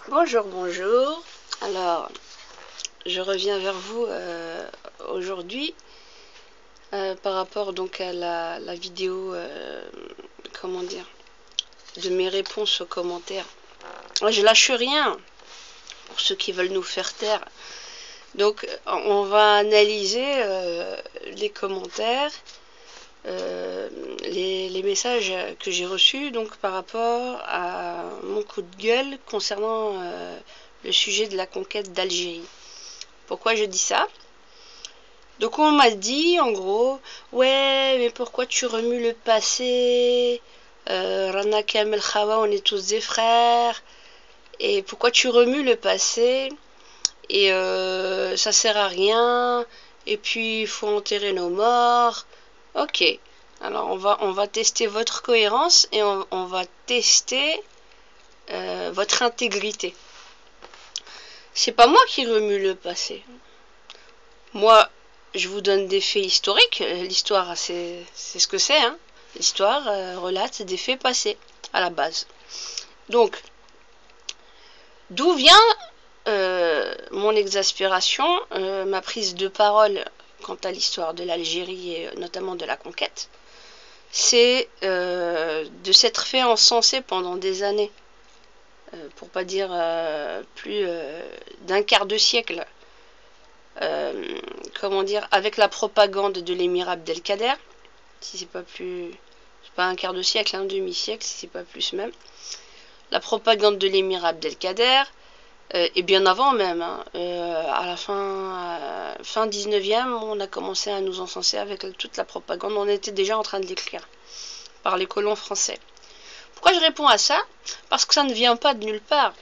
Bonjour, bonjour. Alors, je reviens vers vous aujourd'hui par rapport donc à la vidéo, comment dire, de mes réponses aux commentaires. Moi, je lâche rien pour ceux qui veulent nous faire taire. Donc, on va analyser les commentaires, les messages que j'ai reçus donc par rapport à mon coup de gueule concernant le sujet de la conquête d'Algérie. Pourquoi je dis ça? Donc on m'a dit en gros, ouais mais pourquoi tu remues le passé, Rana Kamel Khawa, on est tous des frères, et pourquoi tu remues le passé, et ça sert à rien, et puis il faut enterrer nos morts. Ok, alors on va tester votre cohérence et on va tester votre intégrité. C'est pas moi qui remue le passé. Moi, je vous donne des faits historiques. L'histoire, c'est ce que c'est. Hein. L'histoire relate des faits passés, à la base. Donc, d'où vient mon exaspération, ma prise de parole quant à l'histoire de l'Algérie et notamment de la conquête? C'est de s'être fait encenser pendant des années, pour pas dire plus d'un quart de siècle, comment dire, avec la propagande de l'émir Abdelkader, si c'est pas plus, c'est pas un quart de siècle, un demi-siècle, si c'est pas plus même, la propagande de l'émir Abdelkader, et bien avant même, hein, à la fin 19e, on a commencé à nous encenser avec toute la propagande, on était déjà en train de l'écrire par les colons français. Pourquoi je réponds à ça? Parce que ça ne vient pas de nulle part.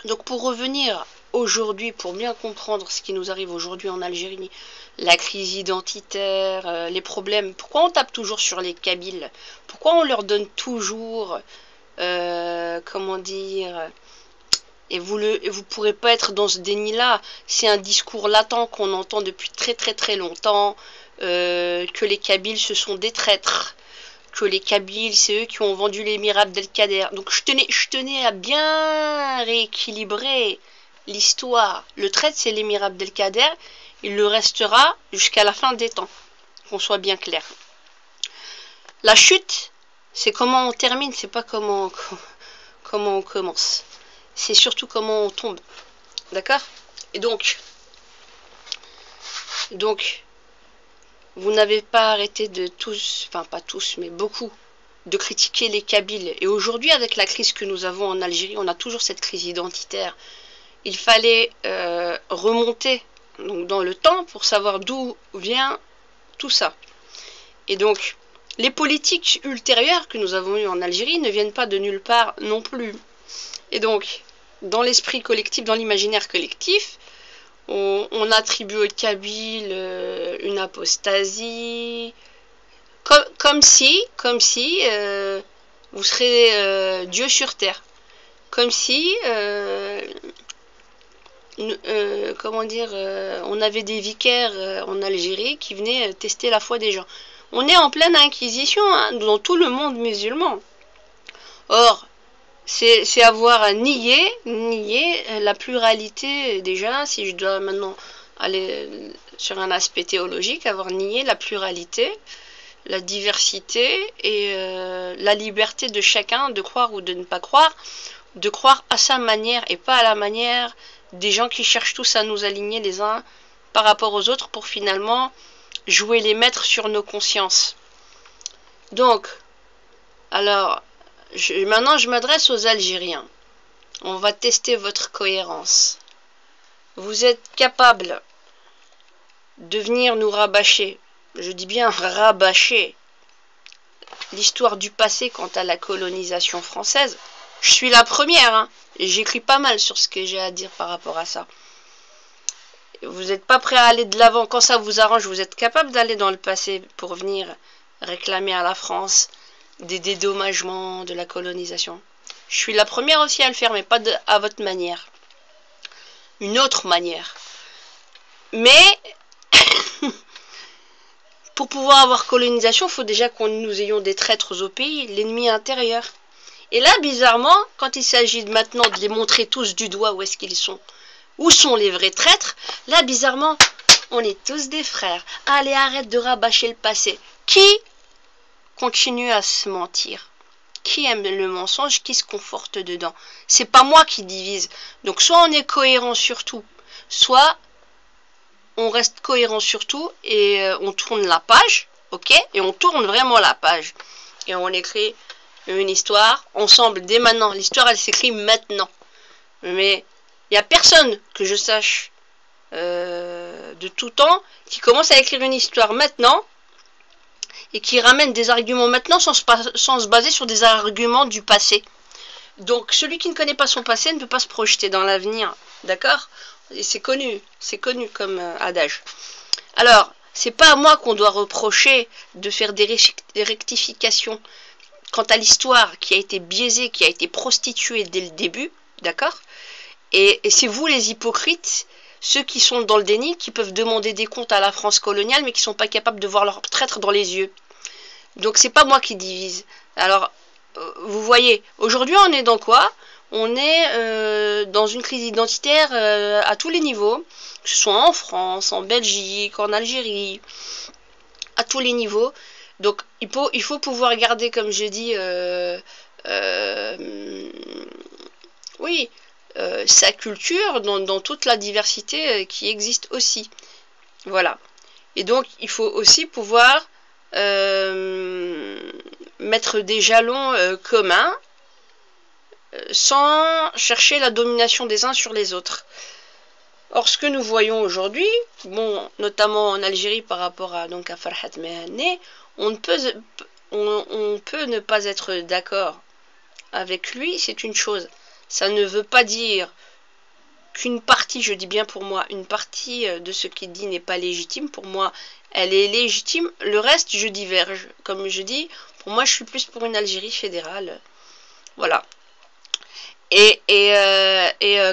Donc pour revenir aujourd'hui, pour bien comprendre ce qui nous arrive aujourd'hui en Algérie, la crise identitaire, les problèmes, pourquoi on tape toujours sur les Kabyles? Pourquoi on leur donne toujours, comment dire, et vous pourrez pas être dans ce déni-là. C'est un discours latent qu'on entend depuis très longtemps, que les Kabyles ce sont des traîtres, que les Kabyles, c'est eux qui ont vendu l'émir Abdelkader. Donc je tenais à bien rééquilibrer l'histoire. Le traître, c'est l'émir Abdelkader. Il le restera jusqu'à la fin des temps. Qu'on soit bien clair. La chute, c'est comment on termine, c'est pas comment on commence. C'est surtout comment on tombe. D'accord? Et donc, vous n'avez pas arrêté de tous, enfin pas tous, mais beaucoup, de critiquer les Kabyles. Et aujourd'hui, avec la crise que nous avons en Algérie, on a toujours cette crise identitaire. Il fallait remonter donc, dans le temps pour savoir d'où vient tout ça. Et donc, les politiques ultérieures que nous avons eues en Algérie ne viennent pas de nulle part non plus. Et donc, dans l'esprit collectif, dans l'imaginaire collectif, on attribue aux Kabyles une apostasie, comme si vous serez Dieu sur terre, comme si comment dire, on avait des vicaires en Algérie qui venaient tester la foi des gens. On est en pleine inquisition hein, dans tout le monde musulman. Or, c'est avoir nié la pluralité déjà, si je dois maintenant aller sur un aspect théologique, avoir nié la pluralité, la diversité et la liberté de chacun de croire ou de ne pas croire, de croire à sa manière et pas à la manière des gens qui cherchent tous à nous aligner les uns par rapport aux autres pour finalement jouer les maîtres sur nos consciences. Donc, alors, maintenant je m'adresse aux Algériens. On va tester votre cohérence. Vous êtes capable de venir nous rabâcher, je dis bien rabâcher, l'histoire du passé quant à la colonisation française. Je suis la première, hein, et j'écris pas mal sur ce que j'ai à dire par rapport à ça. Vous n'êtes pas prêt à aller de l'avant quand ça vous arrange, vous êtes capable d'aller dans le passé pour venir réclamer à la France des dédommagements de la colonisation. Je suis la première aussi à le faire, mais pas à votre manière. Une autre manière. Mais, pour pouvoir avoir colonisation, il faut déjà que nous ayons des traîtres au pays, l'ennemi intérieur. Et là, bizarrement, quand il s'agit maintenant de les montrer tous du doigt où est-ce qu'ils sont, où sont les vrais traîtres, là, bizarrement, on est tous des frères. Allez, arrête de rabâcher le passé. Qui continue à se mentir? Qui aime le mensonge? Qui se conforte dedans? C'est pas moi qui divise. Donc, soit on est cohérent sur tout, soit on reste cohérent sur tout et on tourne la page, ok? Et on tourne vraiment la page. Et on écrit une histoire ensemble dès maintenant. L'histoire, elle s'écrit maintenant. Mais il n'y a personne que je sache de tout temps qui commence à écrire une histoire maintenant et qui ramène des arguments maintenant sans se baser sur des arguments du passé. Donc celui qui ne connaît pas son passé ne peut pas se projeter dans l'avenir, d'accord? Et c'est connu comme adage. Alors, c'est pas à moi qu'on doit reprocher de faire des rectifications quant à l'histoire qui a été biaisée, qui a été prostituée dès le début, d'accord? Et c'est vous les hypocrites, ceux qui sont dans le déni, qui peuvent demander des comptes à la France coloniale, mais qui sont pas capables de voir leur traître dans les yeux. Donc c'est pas moi qui divise. Alors, vous voyez, aujourd'hui on est dans quoi? On est dans une crise identitaire à tous les niveaux, que ce soit en France, en Belgique, en Algérie, à tous les niveaux. Donc il faut pouvoir garder, comme je dis, oui, sa culture dans toute la diversité qui existe aussi. Voilà. Et donc il faut aussi pouvoir mettre des jalons communs sans chercher la domination des uns sur les autres. Or, ce que nous voyons aujourd'hui, bon, notamment en Algérie par rapport à Farhat Mehane, on peut ne pas être d'accord avec lui, c'est une chose. Ça ne veut pas dire qu'une partie, je dis bien pour moi, une partie de ce qu'il dit n'est pas légitime. Pour moi, elle est légitime. Le reste, je diverge. Comme je dis, pour moi, je suis plus pour une Algérie fédérale. Voilà. Et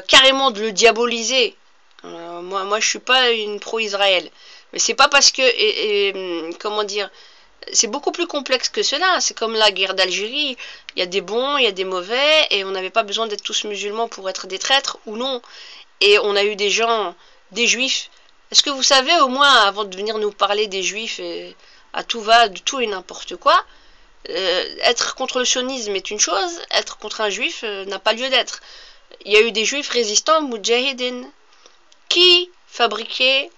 carrément de le diaboliser. Moi, je suis pas une pro-Israël. Mais c'est pas parce que... comment dire, c'est beaucoup plus complexe que cela. C'est comme la guerre d'Algérie. Il y a des bons, il y a des mauvais, et on n'avait pas besoin d'être tous musulmans pour être des traîtres ou non. Et on a eu des gens, des juifs. Est-ce que vous savez, au moins, avant de venir nous parler des juifs à tout va, de tout et n'importe quoi, être contre le sionisme est une chose, être contre un juif n'a pas lieu d'être. Il y a eu des juifs résistants, Moudjahidin, qui fabriquaient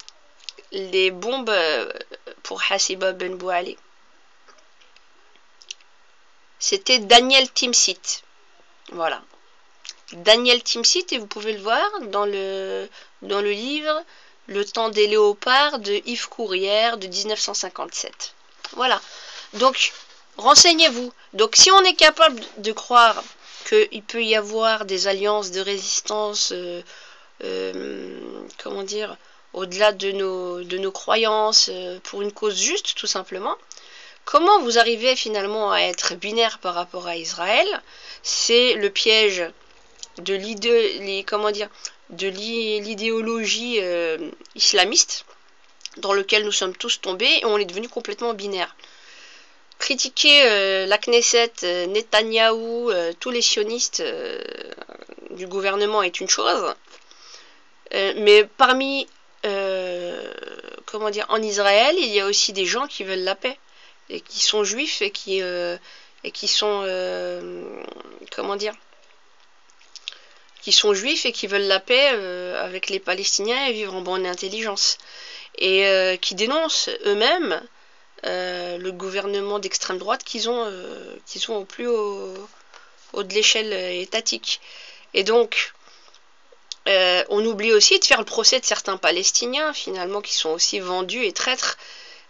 les bombes pour Hasiba ben Bouali. C'était Daniel Timsit. Voilà. Daniel Timsit, et vous pouvez le voir dans le livre Le temps des léopards de Yves Courrière de 1957. Voilà. Donc, renseignez-vous. Donc, si on est capable de croire qu'il peut y avoir des alliances de résistance, comment dire, au-delà de nos croyances, pour une cause juste, tout simplement, comment vous arrivez finalement à être binaire par rapport à Israël? C'est le piège de l'idéologie islamiste dans lequel nous sommes tous tombés et on est devenu complètement binaire. Critiquer la Knesset, Netanyahou, tous les sionistes du gouvernement est une chose, mais parmi en Israël, il y a aussi des gens qui veulent la paix et qui sont juifs et qui sont qui sont juifs et qui veulent la paix avec les Palestiniens et vivre en bonne intelligence et qui dénoncent eux-mêmes le gouvernement d'extrême droite qu'ils ont au plus haut de l'échelle étatique. Et donc on oublie aussi de faire le procès de certains Palestiniens finalement qui sont aussi vendus et traîtres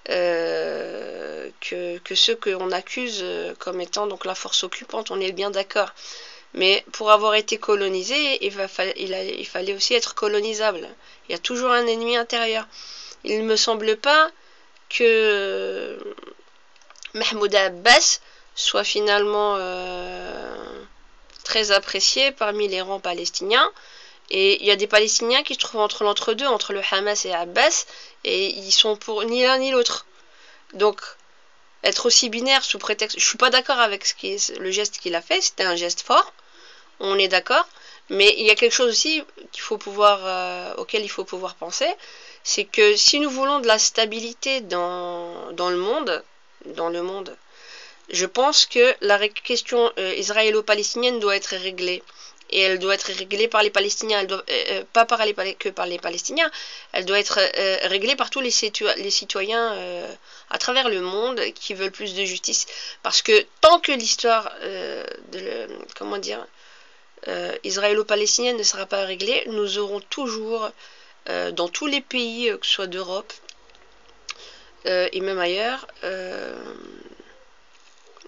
que ceux qu'on accuse comme étant donc la force occupante, on est bien d'accord. Mais pour avoir été colonisé, il fallait aussi être colonisable. Il y a toujours un ennemi intérieur. Il ne me semble pas que Mahmoud Abbas soit finalement très apprécié parmi les rangs palestiniens. Et il y a des Palestiniens qui se trouvent entre l'entre-deux, entre le Hamas et Abbas, et ils sont pour ni l'un ni l'autre. Donc, être aussi binaire sous prétexte... Je suis pas d'accord avec le geste qu'il a fait, c'était un geste fort, on est d'accord, mais il y a quelque chose aussi auquel il faut pouvoir penser, c'est que si nous voulons de la stabilité dans le monde, je pense que la question israélo-palestinienne doit être réglée. Et elle doit être réglée par les Palestiniens, pas que par les Palestiniens, elle doit être réglée par tous les citoyens à travers le monde qui veulent plus de justice. Parce que tant que l'histoire israélo-palestinienne ne sera pas réglée, nous aurons toujours, dans tous les pays, que ce soit d'Europe et même ailleurs,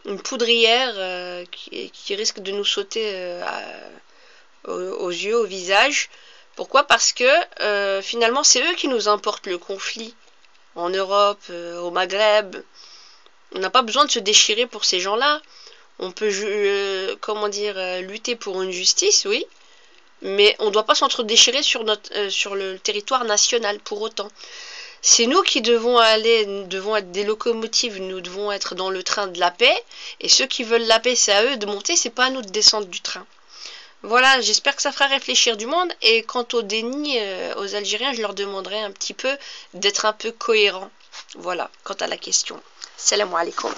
une poudrière qui risque de nous sauter aux yeux, au visage. Pourquoi? Parce que finalement, c'est eux qui nous importent le conflit en Europe, au Maghreb. On n'a pas besoin de se déchirer pour ces gens-là. On peut, lutter pour une justice, oui, mais on ne doit pas s'entre-déchirer sur le territoire national pour autant. C'est nous qui devons être des locomotives, nous devons être dans le train de la paix, et ceux qui veulent la paix, c'est à eux de monter, c'est pas à nous de descendre du train. Voilà, j'espère que ça fera réfléchir du monde, et quant au déni, aux Algériens, je leur demanderai un petit peu d'être un peu cohérents. Voilà, quant à la question. Salam alaikum.